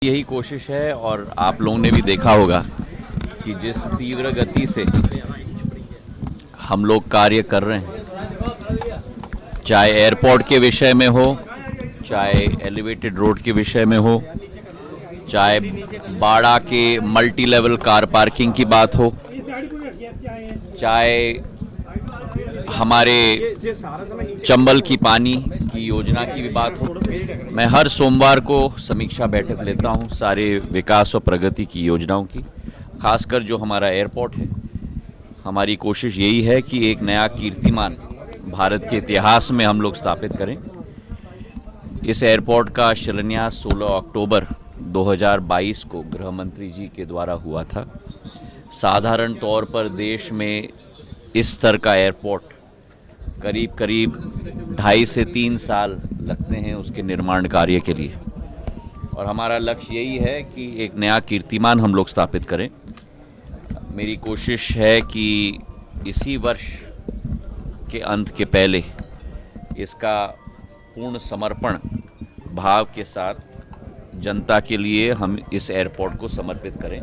यही कोशिश है और आप लोगों ने भी देखा होगा कि जिस तीव्र गति से हम लोग कार्य कर रहे हैं, चाहे एयरपोर्ट के विषय में हो, चाहे एलिवेटेड रोड के विषय में हो, चाहे बाड़ा के मल्टी लेवल कार पार्किंग की बात हो, चाहे हमारे चंबल की पानी की योजना की भी बात हो। मैं हर सोमवार को समीक्षा बैठक लेता हूं सारे विकास और प्रगति की योजनाओं की, खासकर जो हमारा एयरपोर्ट है। हमारी कोशिश यही है कि एक नया कीर्तिमान भारत के इतिहास में हम लोग स्थापित करें। इस एयरपोर्ट का शिलान्यास 16 अक्टूबर 2022 को गृह मंत्री जी के द्वारा हुआ था। साधारण तौर पर देश में इस स्तर का एयरपोर्ट करीब 2.5 से 3 साल लगते हैं उसके निर्माण कार्य के लिए, और हमारा लक्ष्य यही है कि एक नया कीर्तिमान हम लोग स्थापित करें। मेरी कोशिश है कि इसी वर्ष के अंत के पहले इसका पूर्ण समर्पण भाव के साथ जनता के लिए हम इस एयरपोर्ट को समर्पित करें,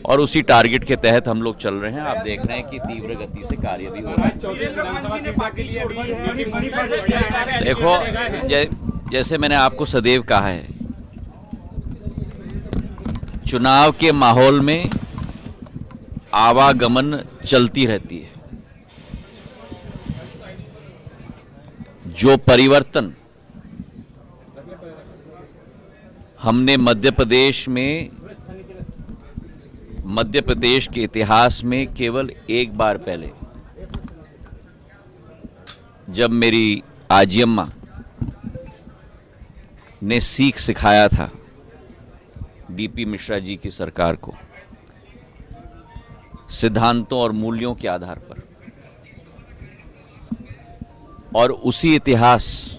और उसी टारगेट के तहत हम लोग चल रहे हैं। आप देख रहे हैं कि तीव्र गति से कार्य भी हो रहा है। देखो, जैसे मैंने आपको सदैव कहा है, चुनाव के माहौल में आवागमन चलती रहती है। जो परिवर्तन हमने मध्य प्रदेश के इतिहास में केवल एक बार पहले, जब मेरी आजियम्मा ने सीख सिखाया था बीपी मिश्रा जी की सरकार को, सिद्धांतों और मूल्यों के आधार पर, और उसी इतिहास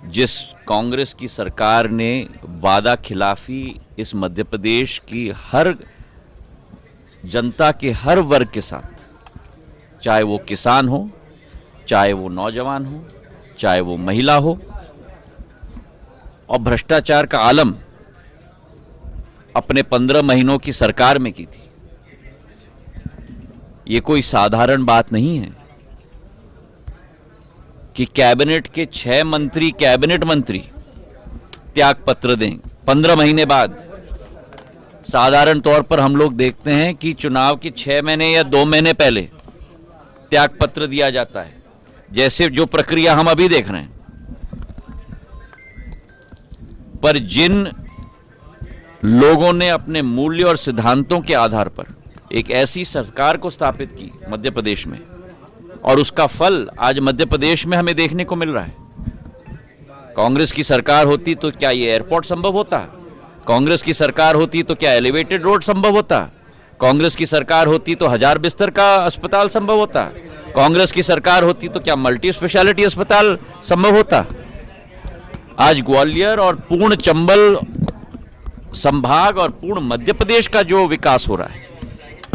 जिस कांग्रेस की सरकार ने वादा खिलाफी इस मध्य प्रदेश की हर जनता के हर वर्ग के साथ, चाहे वो किसान हो, चाहे वो नौजवान हो, चाहे वो महिला हो, और भ्रष्टाचार का आलम अपने 15 महीनों की सरकार में की थी। ये कोई साधारण बात नहीं है कि कैबिनेट के 6 मंत्री कैबिनेट मंत्री त्यागपत्र दें 15 महीने बाद। साधारण तौर पर हम लोग देखते हैं कि चुनाव के 6 महीने या 2 महीने पहले त्यागपत्र दिया जाता है, जैसे जो प्रक्रिया हम अभी देख रहे हैं। पर जिन लोगों ने अपने मूल्य और सिद्धांतों के आधार पर एक ऐसी सरकार को स्थापित की मध्य प्रदेश में, और उसका फल आज मध्य प्रदेश में हमें देखने को मिल रहा है। कांग्रेस की सरकार होती तो क्या ये एयरपोर्ट संभव होता? कांग्रेस की सरकार होती तो क्या एलिवेटेड रोड संभव होता? कांग्रेस की सरकार होती तो 1000 बिस्तर का अस्पताल संभव होता? कांग्रेस की सरकार होती तो क्या मल्टी स्पेशलिटी अस्पताल संभव होता? आज ग्वालियर और पूर्ण चंबल संभाग और पूर्ण मध्य प्रदेश का जो विकास हो रहा है,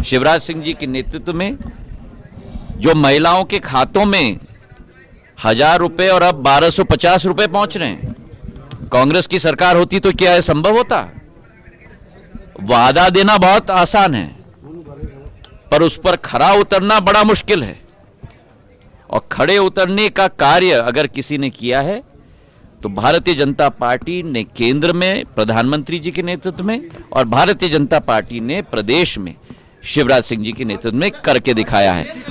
शिवराज सिंह जी के नेतृत्व में, जो महिलाओं के खातों में 1000 रुपए और अब 1250 रुपए पहुंच रहे हैं, कांग्रेस की सरकार होती तो क्या यह संभव होता? वादा देना बहुत आसान है, पर उस पर खरा उतरना बड़ा मुश्किल है। और खड़े उतरने का कार्य अगर किसी ने किया है तो भारतीय जनता पार्टी ने केंद्र में प्रधानमंत्री जी के नेतृत्व में, और भारतीय जनता पार्टी ने प्रदेश में शिवराज सिंह जी के नेतृत्व में करके दिखाया है।